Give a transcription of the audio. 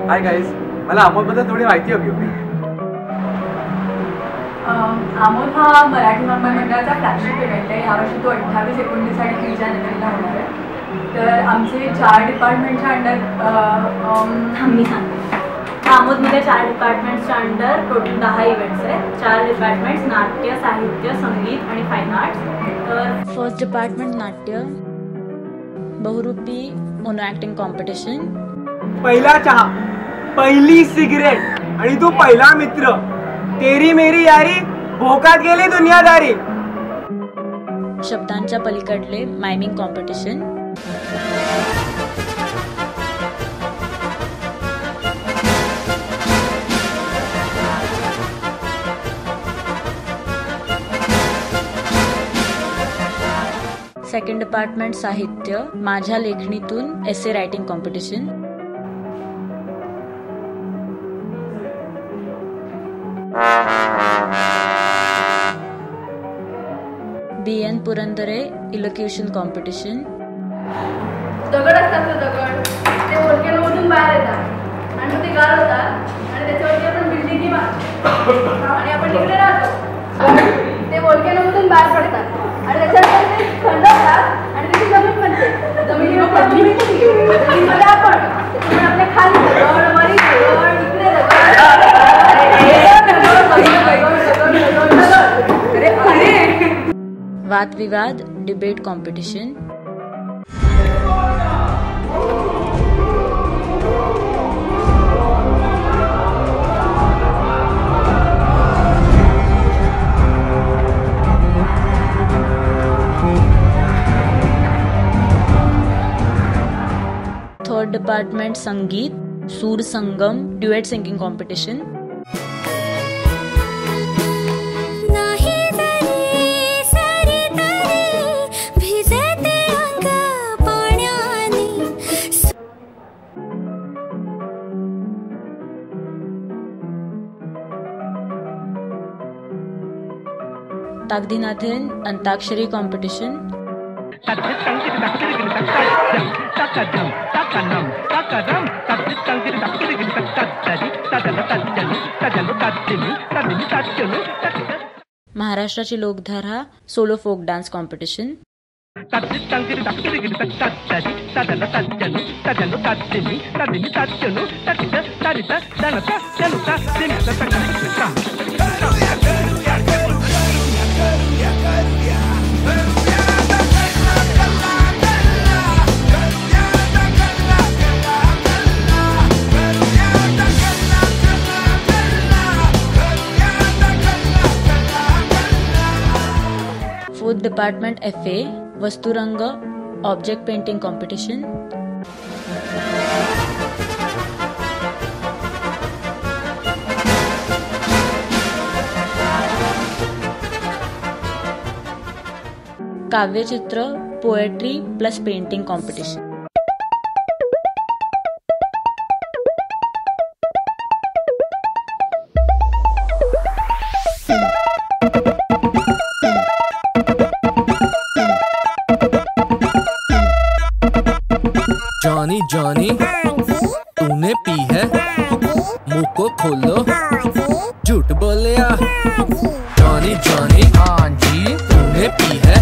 Hi guys, मला अमोलबद्दल थोडी माहिती हवी होती. अमोल हा मराठी वाङ्मय मंडळाचा फ्लॅगशिप इव्हेंट आहे. यावर्षी तो 28, 29 आणि 30 जानेवारीला होणार आहे. तर आमचे 4 डिपार्टमेंटच्या अंडर मी सांगते. आमोदमध्ये 4 डिपार्टमेंट्सच्या अंडर टोटल 10 इव्हेंट्स आहेत. 4 डिपार्टमेंट्स नाट्य, साहित्य, संगीत आणि फाईन आर्ट्स. तर फर्स्ट डिपार्टमेंट नाट्य, बहुरूपी मोनो ॲक्टिंग कॉम्पिटिशन, पहिला चहा, पहिली सिगरेट आणि तू पहिला मित्र, तेरी मेरी यारी, भोकात गेली दुनियादारी. शब्दांच्या पलीकडले मायमिंग कॉम्पिटिशन, सेकंड डिपार्टमेंट साहित्य, माझ्या लेखणीतून essay writing competition, BN Purandare elocution competition. दगड असतात तो दगड, ते व्होल्केनोमधून बाहेर येतात आणि ते गार होतात आणि त्याच्यावरती आपण बिल्डिंग आणि आपण इकडे राहतो. ते व्होल्केनोमधून बाहेर पडतात आणि त्याच्यानंतर ते थंड होतात आणि त्याची जमीन बनते. जमिनीमध्ये आपण त्याच्यामुळे आपल्या खाली दगड, वरी दगड, इकडे वादविवाद डिबेट कॉम्पिटिशन, थर्ड डिपार्टमेंट संगीत, सूर संगम ड्युएट सिंगिंग कॉम्पिटिशन, ताकदीनाथन अंताक्षरी कॉम्पिटिशन, महाराष्ट्राची लोकधारा solo folk dance competition, fourth department FA वस्तुरंग ऑब्जेक्ट पेंटिंग कॉम्पिटिशन, काव्यचित्र poetry plus painting competition. Johnny Johnny तूने पी है, मुंह को खोलो, झूठ बोलिया. जॉनी जॉनी हाँ जी तूने पी है,